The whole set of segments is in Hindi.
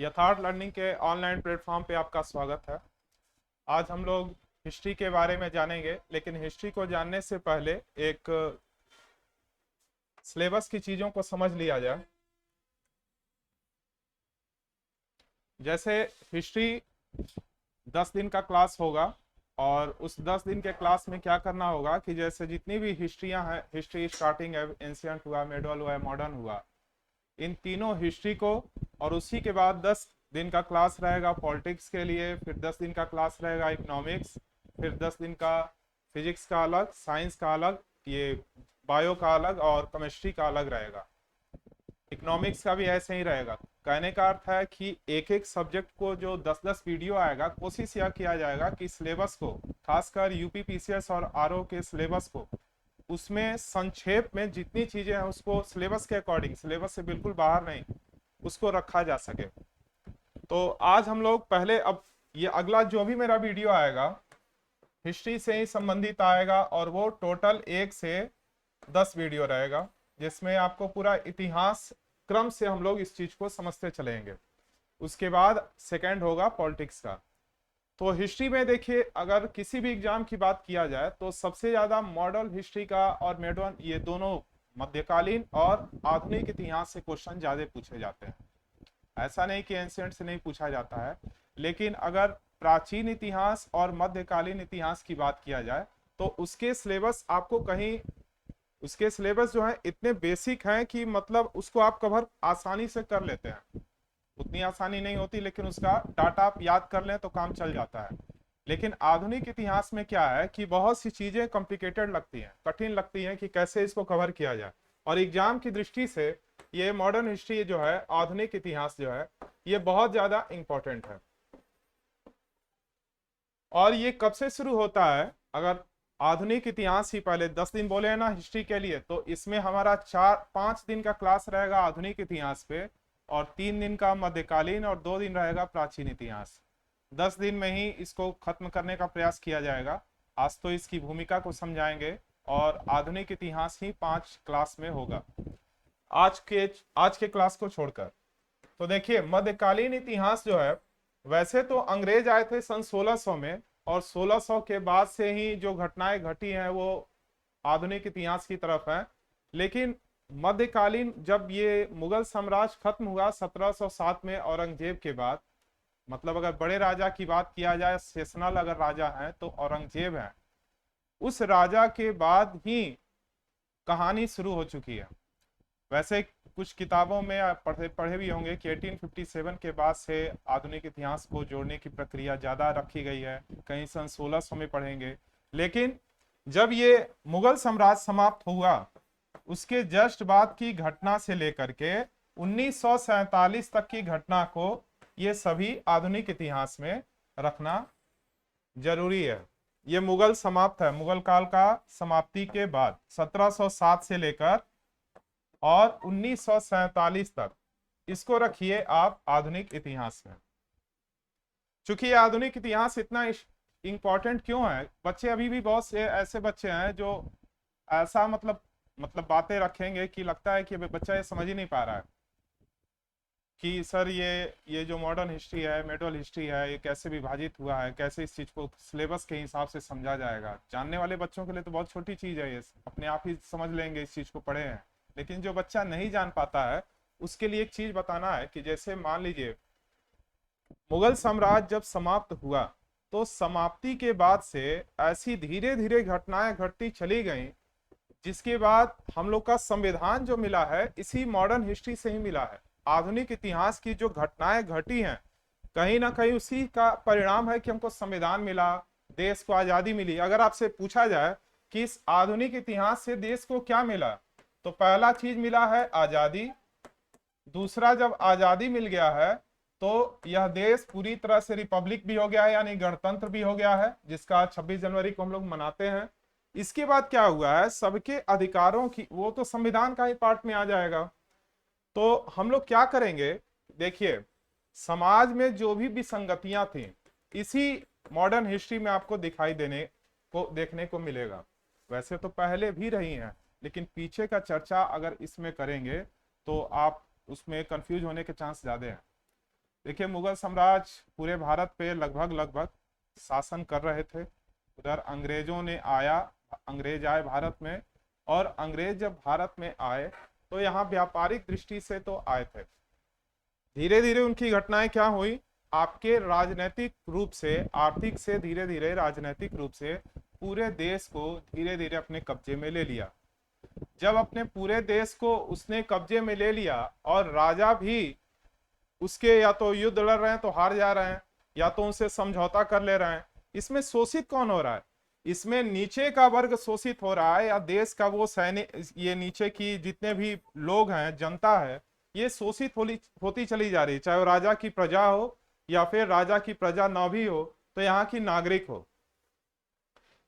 यथार्थ लर्निंग के ऑनलाइन प्लेटफॉर्म पे आपका स्वागत है। आज हम लोग हिस्ट्री के बारे में जानेंगे, लेकिन हिस्ट्री को जानने से पहले एक सिलेबस की चीज़ों को समझ लिया जाए। जैसे हिस्ट्री 10 दिन का क्लास होगा और उस 10 दिन के क्लास में क्या करना होगा कि जैसे जितनी भी हिस्ट्रियां हैं, हिस्ट्री स्टार्टिंग है, एंशियंट हुआ, मिडल हुआ, मॉडर्न हुआ, इन तीनों हिस्ट्री को, और उसी के बाद 10 दिन का क्लास रहेगा पॉलिटिक्स के लिए, फिर 10 दिन का क्लास रहेगा इकोनॉमिक्स, फिर 10 दिन का फिजिक्स का अलग, साइंस का अलग, ये बायो का अलग और केमिस्ट्री का अलग रहेगा। इकोनॉमिक्स का भी ऐसे ही रहेगा। कहने का अर्थ है कि एक एक सब्जेक्ट को जो 10-10 वीडियो आएगा, कोशिश यह किया जाएगा कि सिलेबस को, खासकर यूपी पीसीएस और आरओ के सिलेबस को, उसमें संक्षेप में जितनी चीजें हैं उसको सिलेबस के अकॉर्डिंग, सिलेबस से बिल्कुल बाहर नहीं, उसको रखा जा सके। तो आज हम लोग पहले, अब ये अगला जो भी मेरा वीडियो आएगा हिस्ट्री से ही संबंधित आएगा, और वो टोटल 1 से 10 वीडियो रहेगा, जिसमें आपको पूरा इतिहास क्रम से हम लोग इस चीज को समझते चलेंगे। उसके बाद सेकंड होगा पॉलिटिक्स का। तो हिस्ट्री में देखिए, अगर किसी भी एग्जाम की बात किया जाए तो सबसे ज्यादा मॉडर्न हिस्ट्री का और मॉडर्न, ये दोनों मध्यकालीन और आधुनिक इतिहास से क्वेश्चन ज्यादा पूछे जाते हैं। ऐसा नहीं कि एंशियंट से नहीं पूछा जाता है, लेकिन अगर प्राचीन इतिहास और मध्यकालीन इतिहास की बात किया जाए तो उसके सिलेबस आपको कहीं, उसके सिलेबस जो है इतने बेसिक हैं कि मतलब उसको आप कवर आसानी से कर लेते हैं। उतनी आसानी नहीं होती, लेकिन उसका डाटा आप याद कर लें तो काम चल जाता है। लेकिन आधुनिक इतिहास में क्या है कि बहुत सी चीजें कॉम्प्लिकेटेड लगती हैं, कठिन लगती हैं कि कैसे इसको कवर किया जाए। और एग्जाम की दृष्टि से ये मॉडर्न हिस्ट्री जो है, आधुनिक इतिहास जो है, ये बहुत ज्यादा इंपॉर्टेंट है। और ये कब से शुरू होता है? अगर आधुनिक इतिहास ही पहले 10 दिन बोले हैं ना हिस्ट्री के लिए, तो इसमें हमारा 4-5 दिन का क्लास रहेगा आधुनिक इतिहास पे, और 3 दिन का मध्यकालीन, और 2 दिन रहेगा प्राचीन इतिहास। 10 दिन में ही इसको खत्म करने का प्रयास किया जाएगा। आज तो इसकी भूमिका को समझाएंगे, और आधुनिक इतिहास ही 5 क्लास में होगा आज के क्लास को छोड़कर। तो देखिए, मध्यकालीन इतिहास जो है, वैसे तो अंग्रेज आए थे सन 1600 में, और 1600 के बाद से ही जो घटनाएं घटी हैं वो आधुनिक इतिहास की तरफ है। लेकिन मध्यकालीन, जब ये मुगल साम्राज्य खत्म हुआ 1707 में औरंगजेब के बाद, मतलब अगर बड़े राजा की बात किया जाए, शेषनाल अगर राजा हैं तो औरंगजेब हैं, उस राजा के बाद ही कहानी शुरू हो चुकी है। वैसे कुछ किताबों में आप पढ़े पढ़े भी होंगे कि 1857 के बाद से आधुनिक इतिहास को जोड़ने की प्रक्रिया ज्यादा रखी गई है, कहीं सन 1600 में पढ़ेंगे। लेकिन जब ये मुगल साम्राज्य समाप्त हुआ, उसके जस्ट बाद की घटना से लेकर के 1947 तक की घटना को, ये सभी आधुनिक इतिहास में रखना जरूरी है। ये मुगल समाप्त है, मुगल काल का समाप्ति के बाद 1707 से लेकर और 1947 तक, इसको रखिए आप आधुनिक इतिहास में। चूंकि ये आधुनिक इतिहास इतना इंपॉर्टेंट क्यों है, बच्चे अभी भी बहुत से ऐसे बच्चे हैं जो ऐसा मतलब बातें रखेंगे कि लगता है कि बच्चा ये समझ ही नहीं पा रहा है कि सर ये जो मॉडर्न हिस्ट्री है, मेडल हिस्ट्री है, ये कैसे विभाजित हुआ है, कैसे इस चीज को सिलेबस के हिसाब से समझा जाएगा। जानने वाले बच्चों के लिए तो बहुत छोटी चीज है, ये अपने आप ही समझ लेंगे, इस चीज को पढ़े हैं। लेकिन जो बच्चा नहीं जान पाता है, उसके लिए एक चीज बताना है कि जैसे मान लीजिए मुगल साम्राज्य जब समाप्त हुआ, तो समाप्ति के बाद से ऐसी धीरे धीरे घटनाएं घटती चली गई, जिसके बाद हम लोग का संविधान जो मिला है, इसी मॉडर्न हिस्ट्री से ही मिला है। आधुनिक इतिहास की जो घटनाएं घटी हैं, कहीं ना कहीं उसी का परिणाम है कि हमको संविधान मिला, देश को आजादी मिली। अगर आपसे पूछा जाए कि इस आधुनिक इतिहास से देश को क्या मिला, तो पहला चीज मिला है आजादी। दूसरा, जब आजादी मिल गया है तो यह देश पूरी तरह से रिपब्लिक भी हो गया है, यानी गणतंत्र भी हो गया है, जिसका 26 जनवरी को हम लोग मनाते हैं। इसके बाद क्या हुआ है, सबके अधिकारों की, वो तो संविधान का ही पार्ट में आ जाएगा। तो हम लोग क्या करेंगे, देखिए, समाज में जो भी विसंगतियां थी, इसी मॉडर्न हिस्ट्री में आपको दिखाई देने को, देखने को मिलेगा। वैसे तो पहले भी रही हैं, लेकिन पीछे का चर्चा अगर इसमें करेंगे तो आप उसमें कंफ्यूज होने के चांस ज्यादा हैं। देखिए, मुगल साम्राज्य पूरे भारत पे लगभग लगभग शासन कर रहे थे। उधर अंग्रेजों ने आया, अंग्रेज आए भारत में, और अंग्रेज जब भारत में आए तो यहाँ व्यापारिक दृष्टि से तो आए थे। धीरे धीरे उनकी घटनाएं क्या हुई, आपके राजनीतिक रूप से, आर्थिक से धीरे धीरे राजनीतिक रूप से पूरे देश को धीरे धीरे अपने कब्जे में ले लिया। जब अपने पूरे देश को उसने कब्जे में ले लिया और राजा भी उसके या तो युद्ध लड़ रहे हैं तो हार जा रहे हैं, या तो उनसे समझौता कर ले रहे हैं, इसमें शोषित कौन हो रहा है? इसमें नीचे का वर्ग शोषित हो रहा है, या देश का वो सैनिक, ये नीचे की जितने भी लोग हैं, जनता है, ये शोषित होती चली जा रही है। चाहे वो राजा की प्रजा हो या फिर राजा की प्रजा ना भी हो तो यहाँ की नागरिक हो।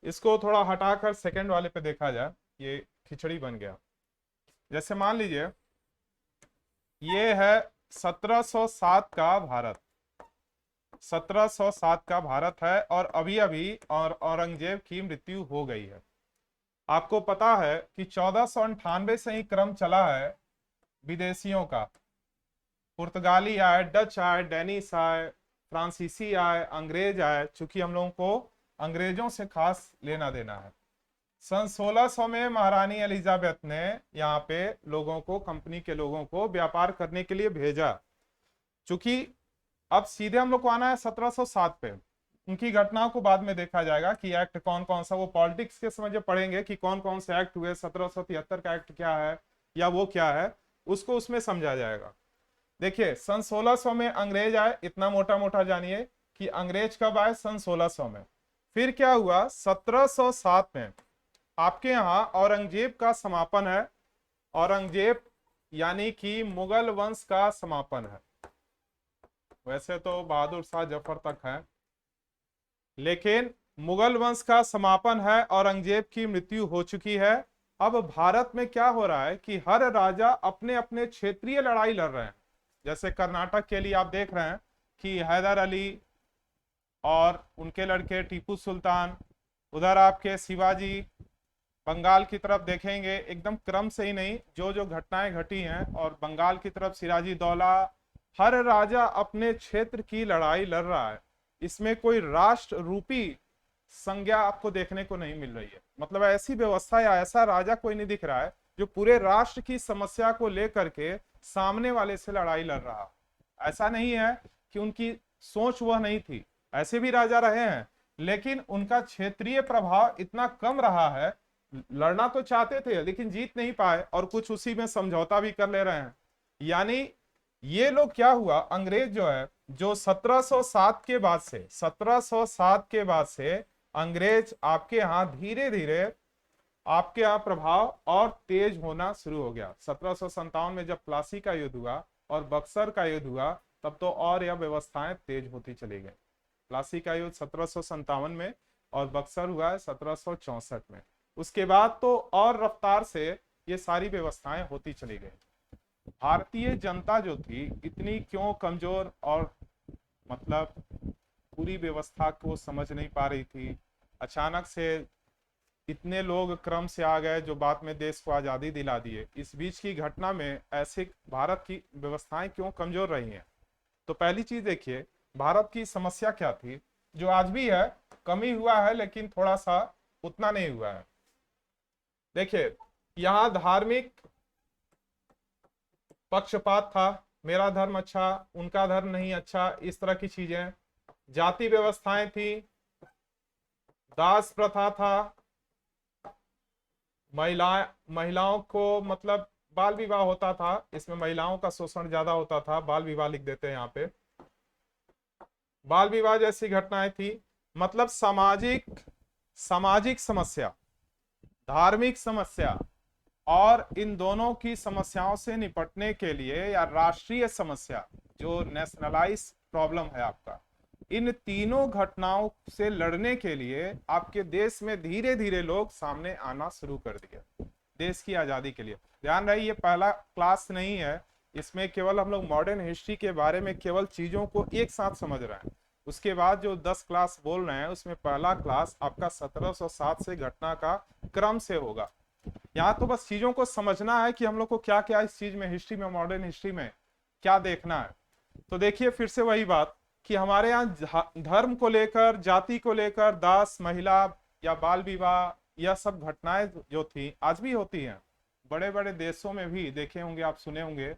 इसको थोड़ा हटाकर सेकंड वाले पे देखा जाए, ये खिचड़ी बन गया। जैसे मान लीजिए ये है 1707 का भारत, 1707 का भारत है, और अभी अभी और औरंगजेब की मृत्यु हो गई है। आपको पता है कि 1498 से ही क्रम चला है विदेशियों का। पुर्तगाली आए, डच आए, डेनिश आए, फ्रांसीसी आए, अंग्रेज आए, चूंकि हम लोगों को अंग्रेजों से खास लेना देना है। सन 1600 में महारानी एलिजाबेथ ने यहाँ पे लोगों को, कंपनी के लोगों को व्यापार करने के लिए भेजा। चूंकि अब सीधे हम लोग को आना है 1707 पे, उनकी घटनाओं को बाद में देखा जाएगा कि एक्ट कौन कौन सा, वो पॉलिटिक्स के समय जब पढ़ेंगे कि कौन कौन से एक्ट हुए, 1773 का एक्ट क्या है या वो क्या है, उसको उसमें समझा जाएगा। देखिए, सन 1600 में अंग्रेज आए, इतना मोटा मोटा जानिए कि अंग्रेज कब आए, सन 1600 में। फिर क्या हुआ, 1707 में आपके यहाँ औरंगजेब का समापन है। औरंगजेब यानी कि मुगल वंश का समापन है। वैसे तो बहादुर शाह जफर तक है, लेकिन मुगल वंश का समापन है, औरंगजेब की मृत्यु हो चुकी है। अब भारत में क्या हो रहा है कि हर राजा अपने अपने क्षेत्रीय लड़ाई लड़ रहे हैं। जैसे कर्नाटक के लिए आप देख रहे हैं कि हैदर अली और उनके लड़के टीपू सुल्तान, उधर आपके शिवाजी। बंगाल की तरफ देखेंगे, एकदम क्रम से ही नहीं, जो जो घटनाएं घटी हैं, और बंगाल की तरफ सिराजी दौला। हर राजा अपने क्षेत्र की लड़ाई लड़ रहा है। इसमें कोई राष्ट्र रूपी संज्ञा आपको देखने को नहीं मिल रही है। मतलब ऐसी व्यवस्था या ऐसा राजा कोई नहीं दिख रहा है जो पूरे राष्ट्र की समस्या को लेकर के सामने वाले से लड़ाई लड़ रहा। ऐसा नहीं है कि उनकी सोच वह नहीं थी, ऐसे भी राजा रहे हैं, लेकिन उनका क्षेत्रीय प्रभाव इतना कम रहा है। लड़ना तो चाहते थे लेकिन जीत नहीं पाए, और कुछ उसी में समझौता भी कर ले रहे हैं। यानी ये लोग क्या हुआ, अंग्रेज जो है, जो 1707 के बाद से, 1707 के बाद से अंग्रेज आपके यहाँ धीरे धीरे आपके यहाँ प्रभाव और तेज होना शुरू हो गया। 1757 में जब प्लासी का युद्ध हुआ और बक्सर का युद्ध हुआ, तब तो और यह व्यवस्थाएं तेज होती चली गई। प्लासी का युद्ध 1757 में और बक्सर हुआ है 1764 में। उसके बाद तो और रफ्तार से ये सारी व्यवस्थाएं होती चली गई। भारतीय जनता जो थी इतनी क्यों कमजोर और मतलब पूरी व्यवस्था को समझ नहीं पा रही थी। अचानक से इतने लोग क्रम से आ गए जो बाद में देश को आजादी दिला दिए। इस बीच की घटना में ऐसे भारत की व्यवस्थाएं क्यों कमजोर रही हैं? तो पहली चीज देखिए, भारत की समस्या क्या थी, जो आज भी है, कमी हुआ है लेकिन थोड़ा सा उतना नहीं हुआ है। देखिए, यहाँ धार्मिक पक्षपात था, मेरा धर्म अच्छा, उनका धर्म नहीं अच्छा, इस तरह की चीजें। जाति व्यवस्थाएं थी, दास प्रथा था, महिलाओं को मतलब बाल विवाह होता था, इसमें महिलाओं का शोषण ज्यादा होता था। बाल विवाह लिख देते हैं यहाँ पे, बाल विवाह जैसी घटनाएं थी। मतलब सामाजिक समस्या, धार्मिक समस्या, और इन दोनों की समस्याओं से निपटने के लिए, या राष्ट्रीय समस्या जो नेशनलाइज प्रॉब्लम है आपका, इन तीनों घटनाओं से लड़ने के लिए आपके देश में धीरे धीरे लोग सामने आना शुरू कर दिए देश की आजादी के लिए। ध्यान रहे, ये पहला क्लास नहीं है, इसमें केवल हम लोग मॉडर्न हिस्ट्री के बारे में केवल चीजों को एक साथ समझ रहे हैं। उसके बाद जो 10 क्लास बोल रहे हैं उसमें पहला क्लास आपका 1707 से घटना का क्रम से होगा। यहाँ तो बस चीजों को समझना है कि हम लोग को क्या क्या इस चीज में, हिस्ट्री में, मॉडर्न हिस्ट्री में क्या देखना है। तो देखिए फिर से वही बात कि हमारे यहाँ धर्म को लेकर, जाति को लेकर, दास, महिला या बाल विवाह, यह सब घटनाएं जो थी आज भी होती हैं। बड़े बड़े देशों में भी देखे होंगे, आप सुने होंगे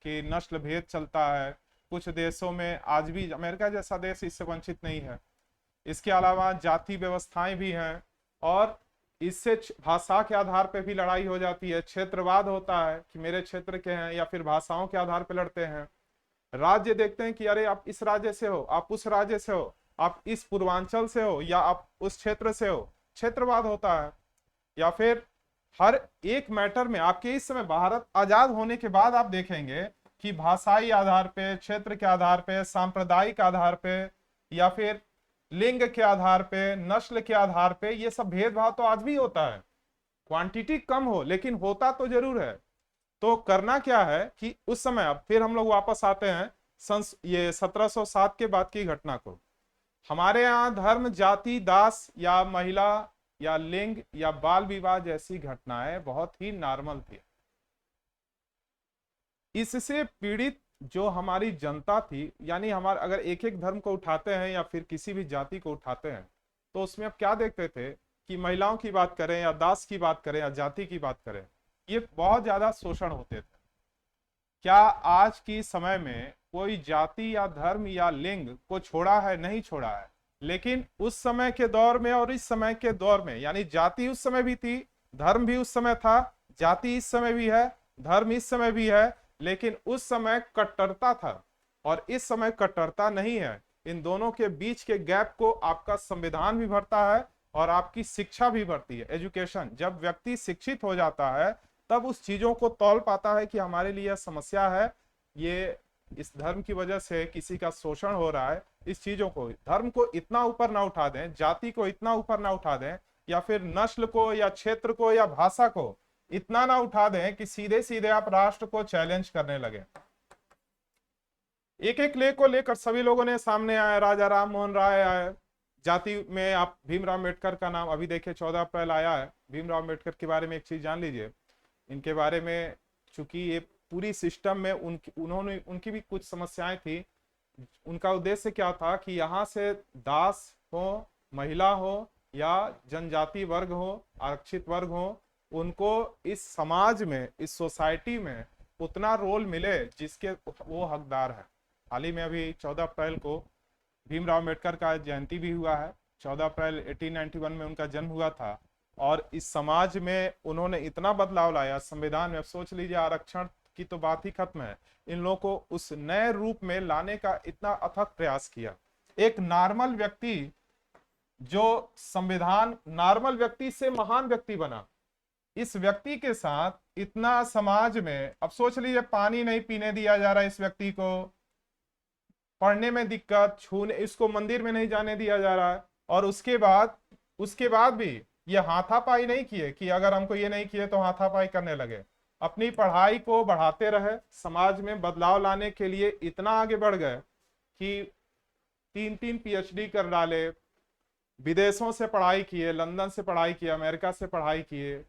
कि नस्ल भेद चलता है। कुछ देशों में आज भी, अमेरिका जैसा देश इससे वंचित नहीं है। इसके अलावा जाति व्यवस्थाएं भी हैं, और इससे भाषा के आधार पर भी लड़ाई हो जाती है। क्षेत्रवाद होता है कि मेरे क्षेत्र के हैं, या फिर भाषाओं के आधार पर लड़ते हैं। राज्य देखते हैं कि अरे आप इस राज्य से हो, आप उस राज्य से हो, आप इस पूर्वांचल से हो, या आप उस क्षेत्र से हो। क्षेत्रवाद होता है। या फिर हर एक मैटर में, आपके इस समय भारत आजाद होने के बाद आप देखेंगे कि भाषाई आधार पे, क्षेत्र के आधार पे, सांप्रदायिक आधार पे, या फिर लिंग के आधार पे, नस्ल के आधार पे, ये सब भेदभाव तो आज भी होता है। क्वांटिटी कम हो लेकिन होता तो जरूर है। तो करना क्या है कि उस समय, अब फिर हम लोग वापस आते हैं ये 1707 के बाद की घटना को। हमारे यहाँ धर्म, जाति, दास या महिला या लिंग या बाल विवाह जैसी घटनाएं बहुत ही नॉर्मल थी। इससे पीड़ित जो हमारी जनता थी, यानी हमारे अगर एक एक धर्म को उठाते हैं या फिर किसी भी जाति को उठाते हैं, तो उसमें अब क्या देखते थे कि महिलाओं की बात करें या दास की बात करें या जाति की बात करें, ये बहुत ज्यादा शोषण होते थे। क्या आज की समय में कोई जाति या धर्म या लिंग को छोड़ा है? नहीं छोड़ा है। लेकिन उस समय के दौर में और इस समय के दौर में, यानी जाति उस समय भी थी, धर्म भी उस समय था, जाति इस समय भी है, धर्म इस समय भी है, लेकिन उस समय कट्टरता था और इस समय कट्टरता नहीं है। इन दोनों के बीच के गैप को आपका संविधान भी भरता है और आपकी शिक्षा भी भरती है, एजुकेशन। जब व्यक्ति शिक्षित हो जाता है तब उस चीजों को तौल पाता है कि हमारे लिए यह समस्या है, ये इस धर्म की वजह से किसी का शोषण हो रहा है। इस चीजों को, धर्म को इतना ऊपर ना उठा दें, जाति को इतना ऊपर ना उठा दें, या फिर नस्ल को या क्षेत्र को या भाषा को इतना ना उठा दें कि सीधे सीधे आप राष्ट्र को चैलेंज करने लगे। एक एक ले को लेकर सभी लोगों ने सामने आए। राजा राम मोहन राय आए। जाति में आप भीमराव अम्बेडकर का नाम अभी देखिए 14 अप्रैल आया है। भीमराव अम्बेडकर के बारे में एक चीज जान लीजिए, इनके बारे में, चूंकि ये पूरी सिस्टम में उनकी भी कुछ समस्याएं थी। उनका उद्देश्य क्या था कि यहाँ से दास हो, महिला हो या जनजाति वर्ग हो, आरक्षित वर्ग हो, उनको इस समाज में, इस सोसाइटी में उतना रोल मिले जिसके वो हकदार है। हाल ही में अभी 14 अप्रैल को भीमराव अम्बेडकर का जयंती भी हुआ है। 14 अप्रैल 1891 में उनका जन्म हुआ था और इस समाज में उन्होंने इतना बदलाव लाया संविधान में। अब सोच लीजिए, आरक्षण की तो बात ही खत्म है, इन लोगों को उस नए रूप में लाने का इतना अथक प्रयास किया। एक नॉर्मल व्यक्ति, जो संविधान नॉर्मल व्यक्ति से महान व्यक्ति बना, इस व्यक्ति के साथ इतना समाज में, अब सोच लीजिए, पानी नहीं पीने दिया जा रहा है इस व्यक्ति को, पढ़ने में दिक्कत, छूने, इसको मंदिर में नहीं जाने दिया जा रहा है, और उसके बाद भी ये हाथापाई नहीं किए कि अगर हमको ये नहीं किए तो हाथापाई करने लगे। अपनी पढ़ाई को बढ़ाते रहे, समाज में बदलाव लाने के लिए इतना आगे बढ़ गए कि 3-3 PhD कर डाले, विदेशों से पढ़ाई किए, लंदन से पढ़ाई किए, अमेरिका से पढ़ाई किए।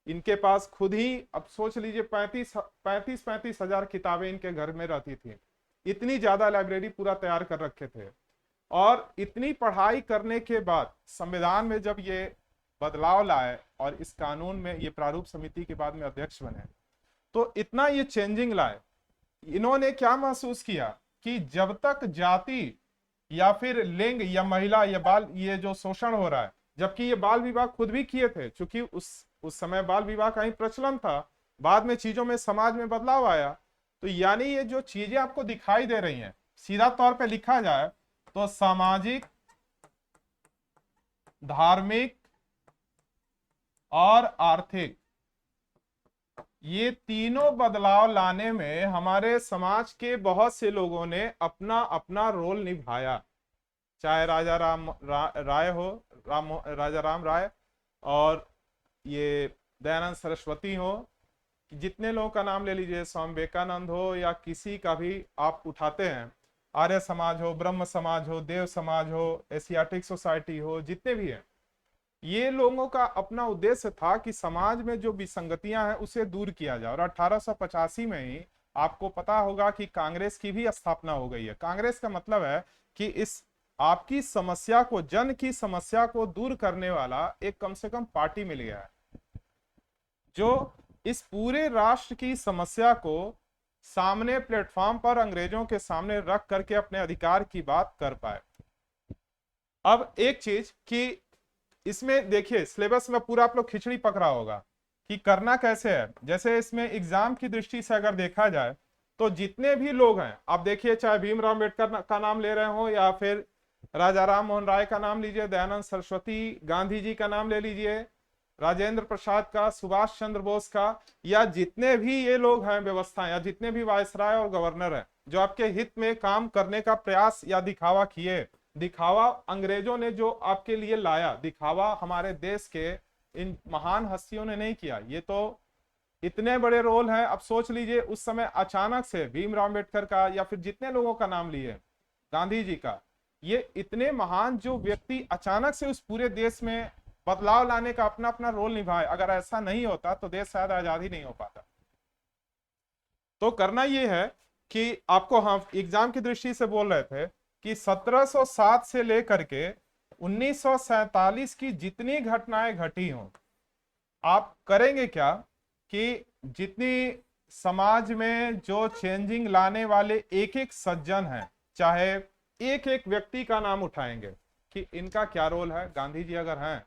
इनके पास खुद ही, अब सोच लीजिए, 35 हजार किताबें इनके घर में रहती थी। इतनी ज्यादा लाइब्रेरी पूरा तैयार कर रखे थे। और इतनी पढ़ाई करने के बाद संविधान में जब ये बदलाव लाए और इस कानून में ये प्रारूप समिति के बाद में अध्यक्ष बने, तो इतना ये चेंजिंग लाए। इन्होंने क्या महसूस किया कि जब तक जाति या फिर लिंग या महिला या बाल, ये जो शोषण हो रहा है, जबकि ये बाल विवाह खुद भी किए थे, क्योंकि उस समय बाल विवाह का ही प्रचलन था। बाद में चीजों में, समाज में बदलाव आया। तो यानी ये जो चीजें आपको दिखाई दे रही हैं, सीधा तौर पे लिखा जाए तो सामाजिक, धार्मिक और आर्थिक, ये तीनों बदलाव लाने में हमारे समाज के बहुत से लोगों ने अपना अपना रोल निभाया। चाहे राजा राम राय हो, राजा राम राय, और ये दयानंद सरस्वती हो, जितने लोगों का नाम ले लीजिए, स्वामी विवेकानंद हो, या किसी का भी आप उठाते हैं, आर्य समाज हो, ब्रह्म समाज हो, देव समाज हो, एशियाटिक सोसाइटी हो, जितने भी हैं, ये लोगों का अपना उद्देश्य था कि समाज में जो विसंगतियां हैं उसे दूर किया जाए। और 1885 में ही आपको पता होगा कि कांग्रेस की भी स्थापना हो गई है। कांग्रेस का मतलब है कि इस आपकी समस्या को, जन की समस्या को दूर करने वाला एक कम से कम पार्टी मिल गया है जो इस पूरे राष्ट्र की समस्या को सामने प्लेटफॉर्म पर अंग्रेजों के सामने रख करके अपने अधिकार की बात कर पाए। अब एक चीज कि इसमें देखिए सिलेबस में पूरा आप लोग खिचड़ी पकड़ा होगा कि करना कैसे है। जैसे इसमें एग्जाम की दृष्टि से अगर देखा जाए तो जितने भी लोग हैं, आप देखिए चाहे भीमराव अम्बेडकर का नाम ले रहे हो या फिर राजा राम मोहन राय का नाम लीजिए, दयानंद सरस्वती, गांधी जी का नाम ले लीजिए, राजेंद्र प्रसाद का, सुभाष चंद्र बोस का, या जितने भी ये लोग हैं व्यवस्था, या जितने भी वायसराय और गवर्नर हैं जो आपके हित में काम करने का प्रयास या दिखावा किए, दिखावा अंग्रेजों ने जो आपके लिए लाया, दिखावा हमारे देश के इन महान हस्तियों ने नहीं किया। ये तो इतने बड़े रोल हैं। अब सोच लीजिए उस समय अचानक से भीमराव अम्बेडकर का या फिर जितने लोगों का नाम लिए, गांधी जी का, ये इतने महान जो व्यक्ति अचानक से उस पूरे देश में बदलाव लाने का अपना अपना रोल निभाए, अगर ऐसा नहीं होता तो देश शायद आजाद ही नहीं हो पाता। तो करना ये है कि आपको हम एग्जाम की दृष्टि से बोल रहे थे कि 1707 से लेकर के 1947 की जितनी घटनाएं घटी हों, आप करेंगे क्या कि जितनी समाज में जो चेंजिंग लाने वाले एक एक सज्जन हैं, चाहे एक एक व्यक्ति का नाम उठाएंगे कि इनका क्या रोल है। गांधी जी अगर हैं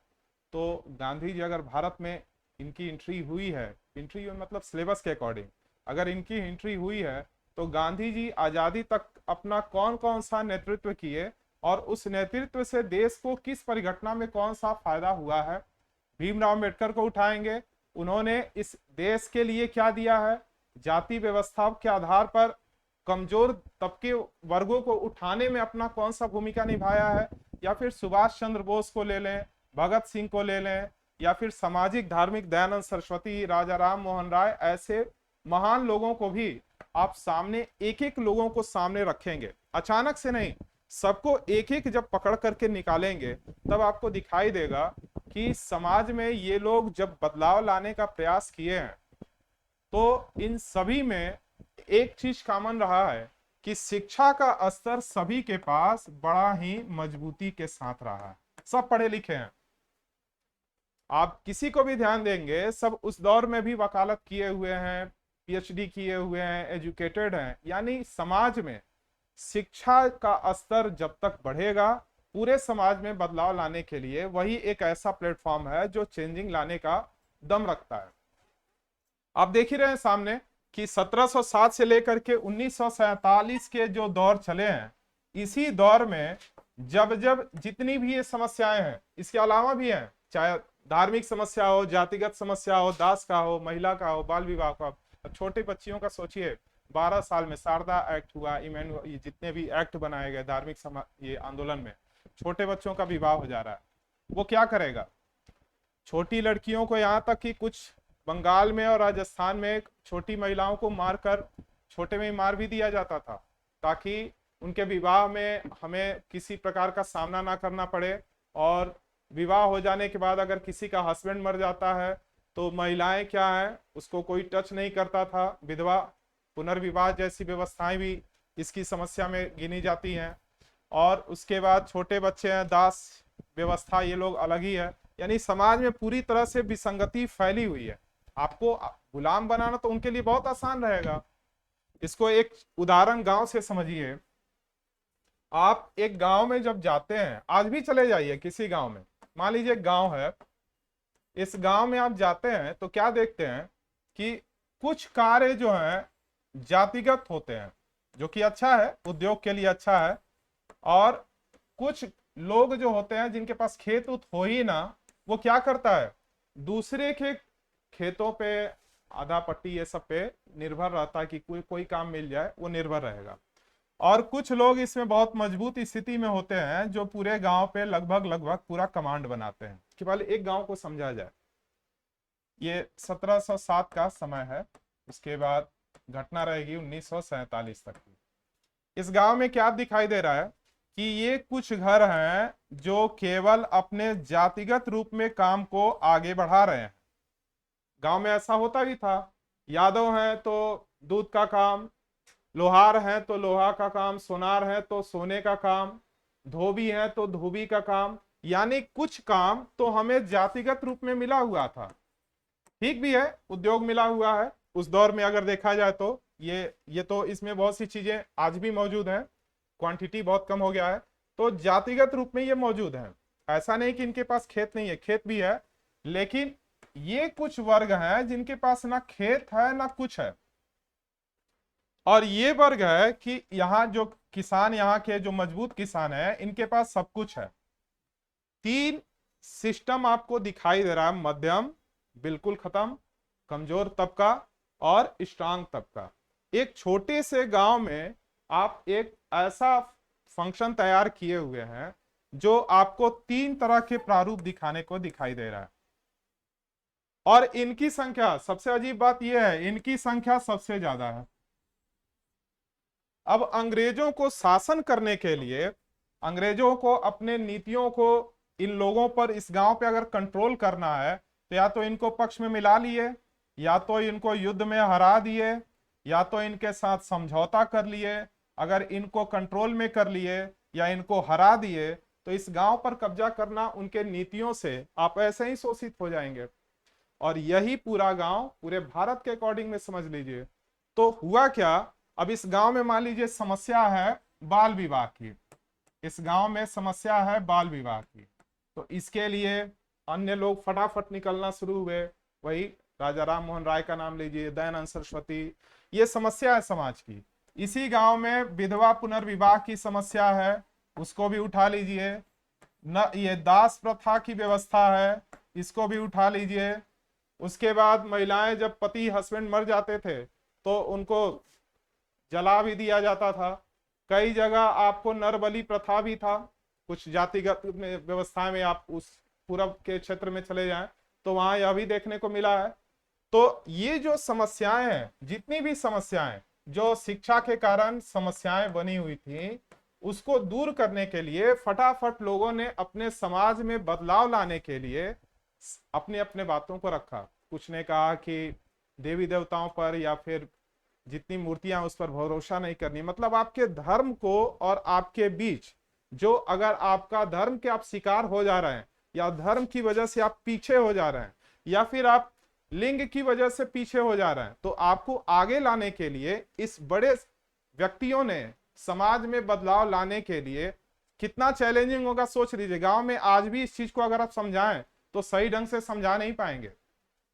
तो गांधी जी अगर भारत में इनकी एंट्री हुई है, एंट्री मतलब सिलेबस के अकॉर्डिंग अगर इनकी एंट्री हुई है तो गांधी जी आजादी तक अपना कौन कौन सा नेतृत्व किए और उस नेतृत्व से देश को किस परिघटना में कौन सा फायदा हुआ है। भीमराव अम्बेडकर को उठाएंगे, उन्होंने इस देश के लिए क्या दिया है, जाति व्यवस्था के आधार पर कमजोर तबके वर्गों को उठाने में अपना कौन सा भूमिका निभाया है। या फिर सुभाष चंद्र बोस को ले लें, भगत सिंह को ले लें, या फिर सामाजिक धार्मिक दयानंद सरस्वती, राजा राम मोहन राय, ऐसे महान लोगों को भी आप सामने एक एक लोगों को सामने रखेंगे, अचानक से नहीं, सबको एक एक जब पकड़ करके निकालेंगे तब आपको दिखाई देगा कि समाज में ये लोग जब बदलाव लाने का प्रयास किए हैं तो इन सभी में एक चीज कॉमन रहा है कि शिक्षा का स्तर सभी के पास बड़ा ही मजबूती के साथ रहा है। सब पढ़े लिखे हैं, आप किसी को भी ध्यान देंगे सब उस दौर में भी वकालत किए हुए हैं, पीएचडी किए हुए हैं, एजुकेटेड हैं। यानी समाज में शिक्षा का स्तर जब तक बढ़ेगा, पूरे समाज में बदलाव लाने के लिए वही एक ऐसा प्लेटफॉर्म है जो चेंजिंग लाने का दम रखता है। आप देख ही रहे हैं सामने कि 1707 से लेकर के 1947 के जो दौर चले हैं, इसी दौर में जब जब जितनी भी ये समस्याएं हैं, इसके अलावा भी हैं, चाहे धार्मिक समस्या हो, जातिगत समस्या हो, दास का हो, महिला का हो, बाल विवाह का हो। छोटे बच्चियों का सोचिए, 12 साल में शारदा एक्ट हुआ, ये जितने भी एक्ट बनाए गए धार्मिक ये आंदोलन में, छोटे बच्चों का विवाह हो जा रहा है। वो क्या करेगा, छोटी लड़कियों को, यहाँ तक कि कुछ बंगाल में और राजस्थान में छोटी महिलाओं को मारकर, छोटे में मार भी दिया जाता था ताकि उनके विवाह में हमें किसी प्रकार का सामना ना करना पड़े। और विवाह हो जाने के बाद अगर किसी का हस्बैंड मर जाता है तो महिलाएं क्या है, उसको कोई टच नहीं करता था। विधवा पुनर्विवाह जैसी व्यवस्थाएं भी इसकी समस्या में गिनी जाती हैं। और उसके बाद छोटे बच्चे हैं, दास व्यवस्था, ये लोग अलग ही है। यानी समाज में पूरी तरह से विसंगति फैली हुई है। आपको गुलाम बनाना तो उनके लिए बहुत आसान रहेगा। इसको एक उदाहरण गांव से समझिए। आप एक गांव में जब जाते हैं, आज भी चले जाइए किसी गांव में, मान लीजिए गांव है, इस गांव में आप जाते हैं तो क्या देखते हैं कि कुछ कार्य जो हैं जातिगत होते हैं, जो कि अच्छा है, उद्योग के लिए अच्छा है। और कुछ लोग जो होते हैं जिनके पास खेत उत हो ही ना, वो क्या करता है, दूसरे के खेतों पे, आधा पट्टी ये सब पे निर्भर रहता है कि कोई काम मिल जाए, वो निर्भर रहेगा। और कुछ लोग इसमें बहुत मजबूत स्थिति में होते हैं जो पूरे गांव पे लगभग पूरा कमांड बनाते हैं कि पहले एक गांव को समझा जाए। ये 1707 का समय है, उसके बाद घटना रहेगी 1947 तक की। इस गांव में क्या दिखाई दे रहा है कि ये कुछ घर हैं जो केवल अपने जातिगत रूप में काम को आगे बढ़ा रहे हैं। गांव में ऐसा होता भी था, यादव हैं तो दूध का काम, लोहार है तो लोहा का काम, सोनार है तो सोने का काम, धोबी है तो धोबी का काम, यानी कुछ काम तो हमें जातिगत रूप में मिला हुआ था। ठीक भी है, उद्योग मिला हुआ है उस दौर में अगर देखा जाए तो ये तो इसमें बहुत सी चीजें आज भी मौजूद हैं, क्वांटिटी बहुत कम हो गया है, तो जातिगत रूप में ये मौजूद है। ऐसा नहीं कि इनके पास खेत नहीं है, खेत भी है, लेकिन ये कुछ वर्ग हैं जिनके पास ना खेत है ना कुछ है। और ये वर्ग है कि यहाँ जो किसान, यहाँ के जो मजबूत किसान है, इनके पास सब कुछ है। तीन सिस्टम आपको दिखाई दे रहा है, मध्यम, बिल्कुल खत्म, कमजोर तबका और स्ट्रांग तबका। एक छोटे से गांव में आप एक ऐसा फंक्शन तैयार किए हुए हैं जो आपको तीन तरह के प्रारूप दिखाने को दिखाई दे रहा है। और इनकी संख्या, सबसे अजीब बात यह है, इनकी संख्या सबसे ज्यादा है। अब अंग्रेजों को शासन करने के लिए, अंग्रेजों को अपने नीतियों को इन लोगों पर, इस गांव पे अगर कंट्रोल करना है तो या तो इनको पक्ष में मिला लिए, या तो इनको युद्ध में हरा दिए, या तो इनके साथ समझौता कर लिए। अगर इनको कंट्रोल में कर लिए या इनको हरा दिए तो इस गांव पर कब्जा करना उनके नीतियों से आप ऐसे ही शोषित हो जाएंगे। और यही पूरा गांव पूरे भारत के अकॉर्डिंग में समझ लीजिए। तो हुआ क्या, अब इस गांव में मान लीजिए समस्या है बाल विवाह की, इस गांव में समस्या है बाल विवाह की, तो इसके लिए अन्य लोग फटाफट निकलना शुरू हुए। वही राजा राम मोहन राय का नाम लीजिए, दयानंद सरस्वती, ये समस्या है समाज की। इसी गांव में विधवा पुनर्विवाह की समस्या है, उसको भी उठा लीजिए। न ये दास प्रथा की व्यवस्था है, इसको भी उठा लीजिए। उसके बाद महिलाएं, जब पति हस्बैंड मर जाते थे तो उनको जला भी दिया जाता था। कई जगह आपको नरबलि प्रथा भी था, कुछ जातिगत व्यवस्था में आप उस पूरब के क्षेत्र में चले जाएं तो वहां यह भी देखने को मिला है। तो ये जो समस्याएं हैं, जितनी भी समस्याएं जो शिक्षा के कारण समस्याएं बनी हुई थी, उसको दूर करने के लिए फटाफट लोगों ने अपने समाज में बदलाव लाने के लिए अपने अपने बातों को रखा। कुछ ने कहा कि देवी देवताओं पर या फिर जितनी मूर्तियां उस पर भरोसा नहीं करनी, मतलब आपके धर्म को और आपके बीच जो, अगर आपका धर्म के आप शिकार हो जा रहे हैं, या धर्म की वजह से आप पीछे हो जा रहे हैं, या फिर आप लिंग की वजह से पीछे हो जा रहे हैं, तो आपको आगे लाने के लिए इस बड़े व्यक्तियों ने समाज में बदलाव लाने के लिए कितना चैलेंजिंग होगा सोच लीजिए। गांव में आज भी इस चीज को अगर आप समझाएं तो सही ढंग से समझा नहीं पाएंगे,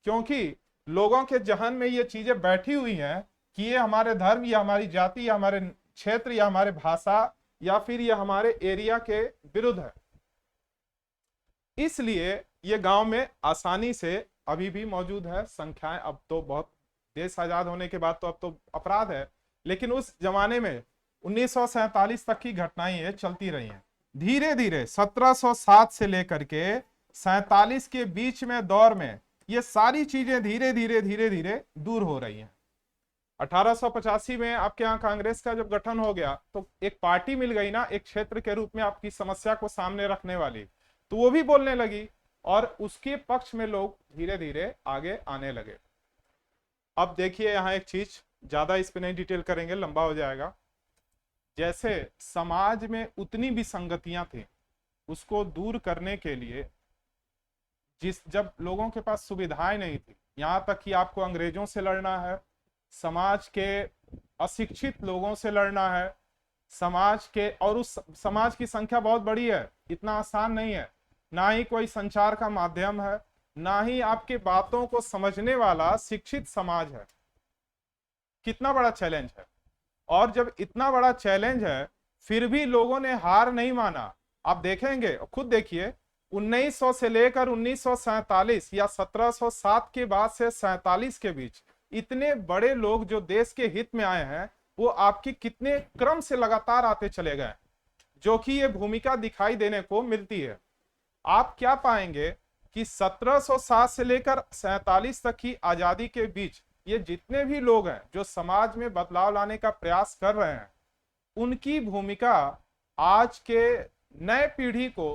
क्योंकि लोगों के जहन में ये चीजें बैठी हुई हैं कि ये हमारे धर्म या हमारी जाति या हमारे क्षेत्र या हमारे भाषा या फिर ये हमारे एरिया के विरुद्ध है। इसलिए ये गांव में आसानी से अभी भी मौजूद है। संख्याएं अब तो बहुत, देश आजाद होने के बाद तो अब तो अपराध है, लेकिन उस जमाने में 1947 तक की घटनाएं ये चलती रही हैं। धीरे धीरे 1707 से लेकर के 47 के बीच में दौर में ये सारी चीजें धीरे धीरे धीरे धीरे दूर हो रही हैं। 1885 में आपके यहाँ कांग्रेस का जब गठन हो गया तो एक पार्टी मिल गई ना, एक क्षेत्र के रूप में आपकी समस्या को सामने रखने वाली, तो वो भी बोलने लगी और उसके पक्ष में लोग धीरे धीरे आगे आने लगे। अब देखिए यहाँ एक चीज, ज्यादा इस पे नहीं डिटेल करेंगे, लंबा हो जाएगा। जैसे समाज में उतनी भी संगतियां थी, उसको दूर करने के लिए जब लोगों के पास सुविधाएं नहीं थी, यहां तक कि आपको अंग्रेजों से लड़ना है, समाज के अशिक्षित लोगों से लड़ना है, समाज के, और उस समाज की संख्या बहुत बड़ी है, इतना आसान नहीं है, ना ही कोई संचार का माध्यम है, ना ही आपके बातों को समझने वाला शिक्षित समाज है। कितना बड़ा चैलेंज है। और जब इतना बड़ा चैलेंज है फिर भी लोगों ने हार नहीं माना। आप देखेंगे, खुद देखिए, 1900 से लेकर 1947 या 1707 के बाद से 47 के बीच इतने बड़े लोग जो देश के हित में आए हैं, वो आपकी कितने क्रम से लगातार आते चले गए, जो कि ये भूमिका दिखाई देने को मिलती है। आप क्या पाएंगे कि 1707 से लेकर 47 तक की आजादी के बीच ये जितने भी लोग हैं जो समाज में बदलाव लाने का प्रयास कर रहे हैं, उनकी भूमिका आज के नए पीढ़ी को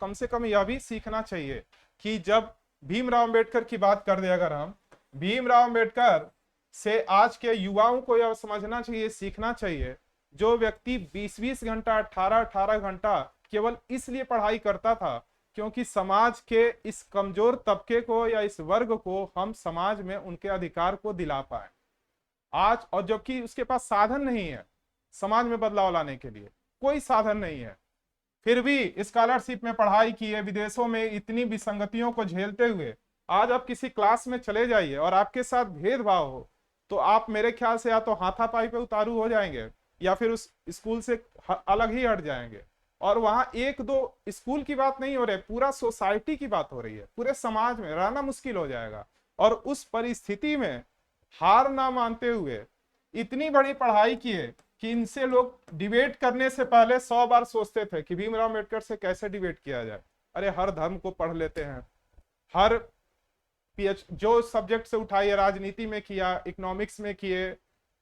कम से कम यह भी सीखना चाहिए कि जब भीमराव अंबेडकर की बात कर दे, अगर हम, भीमराव अंबेडकर से आज के युवाओं को यह समझना चाहिए, सीखना चाहिए, जो व्यक्ति 20-20 घंटा, 18-18 घंटा केवल इसलिए पढ़ाई करता था क्योंकि समाज के इस कमजोर तबके को या इस वर्ग को हम समाज में उनके अधिकार को दिला पाए आज, और जबकि उसके पास साधन नहीं है समाज में बदलाव लाने के लिए, कोई साधन नहीं है, फिर भी स्कॉलरशिप में पढ़ाई की है, विदेशों में इतनी विसंगतियों को झेलते हुए आज आप किसी क्लास में चले जाइए और आपके साथ भेदभाव हो तो आप मेरे ख्याल से या तो हाथापाई पे उतारू हो जाएंगे या फिर उस स्कूल से अलग ही हट जाएंगे। और वहां एक दो स्कूल की बात नहीं हो रही, पूरा सोसाइटी की बात हो रही है, पूरे समाज में रहना मुश्किल हो जाएगा। और उस परिस्थिति में हार ना मानते हुए इतनी बड़ी पढ़ाई किए कि इनसे लोग डिबेट करने से पहले 100 बार सोचते थे कि भीमराव अम्बेडकर से कैसे डिबेट किया जाए। अरे हर धर्म को पढ़ लेते हैं, हर जो सब्जेक्ट से उठाइए, राजनीति में किया, इकोनॉमिक्स में किए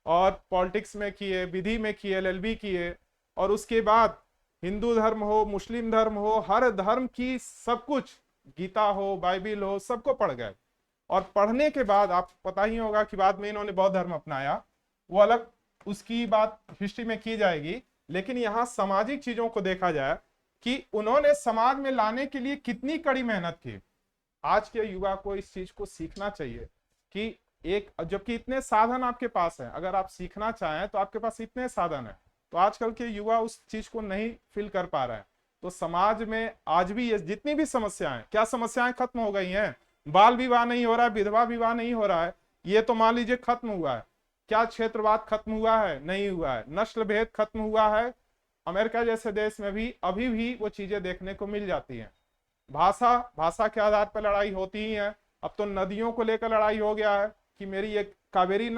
और पॉलिटिक्स में किए, विधि में किए, एलएलबी किए, और उसके बाद हिंदू धर्म हो, मुस्लिम धर्म हो, हर धर्म की सब कुछ, गीता हो, बाइबिल हो, सबको पढ़ गए। और पढ़ने के बाद आपको पता ही होगा कि बाद में इन्होंने बौद्ध धर्म अपनाया, वो अलग, उसकी बात हिस्ट्री में की जाएगी। लेकिन यहाँ सामाजिक चीजों को देखा जाए कि उन्होंने समाज में लाने के लिए कितनी कड़ी मेहनत की। आज के युवा को इस चीज को सीखना चाहिए कि एक, जबकि इतने साधन आपके पास हैं, अगर आप सीखना चाहें तो आपके पास इतने साधन हैं, तो आजकल के युवा उस चीज को नहीं फील कर पा रहे हैं। तो समाज में आज भी ये जितनी भी समस्याएं, क्या समस्याएं खत्म हो गई हैं? बाल विवाह नहीं हो रहा है, विधवा विवाह नहीं हो रहा है, ये तो मान लीजिए खत्म हुआ है। क्या क्षेत्रवाद खत्म हुआ है? नहीं हुआ है। नस्ल भेद खत्म हुआ है? अमेरिका जैसे देश में भी अभी भी वो चीजें देखने को मिल जाती हैं। भाषा के आधार पर लड़ाई होती ही है। अब तो नदियों को लेकर लड़ाई हो गया है कि मेरी एक कावेरी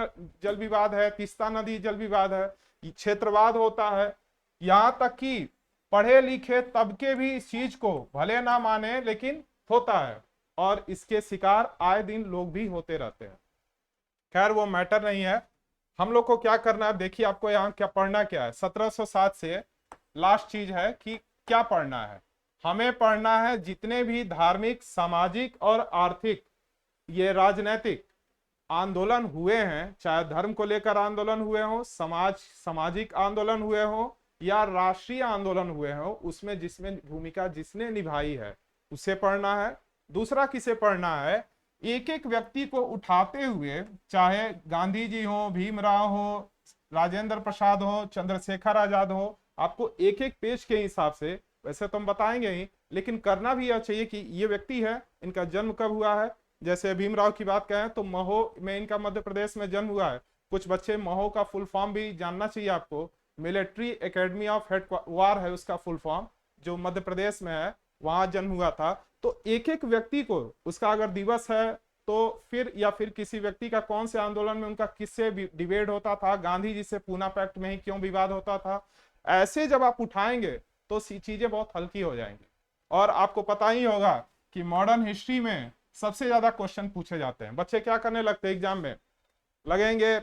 जल विवाद है, तीस्ता नदी जल विवाद है, क्षेत्रवाद होता है। यहां तक कि पढ़े लिखे तबके भी इस चीज को भले ना माने लेकिन होता है, और इसके शिकार आए दिन लोग भी होते रहते हैं। खैर वो मैटर नहीं है, हम लोग को क्या करना है, देखिए आपको यहाँ क्या पढ़ना क्या है। 1707 से लास्ट चीज है कि क्या पढ़ना है। हमें पढ़ना है जितने भी धार्मिक, सामाजिक और आर्थिक, ये राजनीतिक आंदोलन हुए हैं, चाहे धर्म को लेकर आंदोलन हुए हो, सामाजिक आंदोलन हुए हो या राष्ट्रीय आंदोलन हुए हो, उसमें जिसमें भूमिका जिसने निभाई है उसे पढ़ना है। दूसरा किसे पढ़ना है, एक एक व्यक्ति को उठाते हुए, चाहे गांधी जी हो, भीमराव हो, राजेंद्र प्रसाद हो, चंद्रशेखर आजाद हो, आपको एक एक पेज के हिसाब से, वैसे तो हम बताएंगे ही, लेकिन करना भी यह चाहिए कि ये व्यक्ति है, इनका जन्म कब हुआ है। जैसे भीमराव की बात करें तो महो में इनका मध्य प्रदेश में जन्म हुआ है। कुछ बच्चे महो का फुल फॉर्म भी जानना चाहिए आपको, मिलिट्री एकेडमी ऑफ हेड वार है उसका फुल फॉर्म, जो मध्य प्रदेश में है, वहां जन्म हुआ था। तो एक एक व्यक्ति को उसका अगर दिवस है तो फिर, या फिर किसी व्यक्ति का कौन से आंदोलन में उनका किससे डिबेट होता था, गांधी जी से पूना पैक्ट में ही क्यों विवाद होता था, ऐसे जब आप उठाएंगे तो चीजें बहुत हल्की हो जाएंगी। और आपको पता ही होगा कि मॉडर्न हिस्ट्री में सबसे ज्यादा क्वेश्चन पूछे जाते हैं। बच्चे क्या करने लगते हैं एग्जाम में, लगेंगे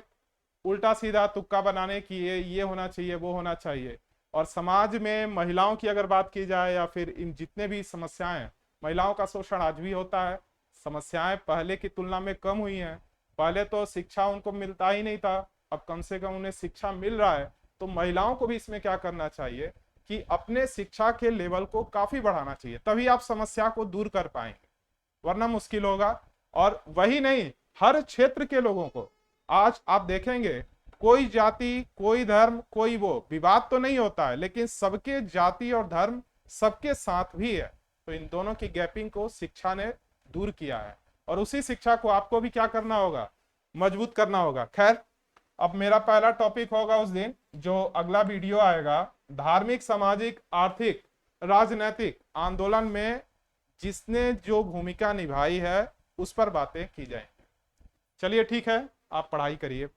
उल्टा सीधा तुक्का बनाने की, ये होना चाहिए, वो होना चाहिए। और समाज में महिलाओं की अगर बात की जाए या फिर इन जितने भी समस्याएं, महिलाओं का शोषण आज भी होता है। समस्याएं पहले की तुलना में कम हुई हैं। पहले तो शिक्षा उनको मिलता ही नहीं था, अब कम से कम उन्हें शिक्षा मिल रहा है। तो महिलाओं को भी इसमें क्या करना चाहिए कि अपने शिक्षा के लेवल को काफी बढ़ाना चाहिए, तभी आप समस्या को दूर कर पाएंगे, वरना मुश्किल होगा। और वही नहीं, हर क्षेत्र के लोगों को, आज आप देखेंगे कोई जाति, कोई धर्म, कोई वो विवाद तो नहीं होता है, लेकिन सबके जाति और धर्म सबके साथ भी है। तो इन दोनों की गैपिंग को शिक्षा ने दूर किया है, और उसी शिक्षा को आपको भी क्या करना होगा, मजबूत करना होगा। खैर अब मेरा पहला टॉपिक होगा उस दिन, जो अगला वीडियो आएगा, धार्मिक, सामाजिक, आर्थिक, राजनैतिक आंदोलन में जिसने जो भूमिका निभाई है उस पर बातें की जाएंगी। चलिए ठीक है, आप पढ़ाई करिए।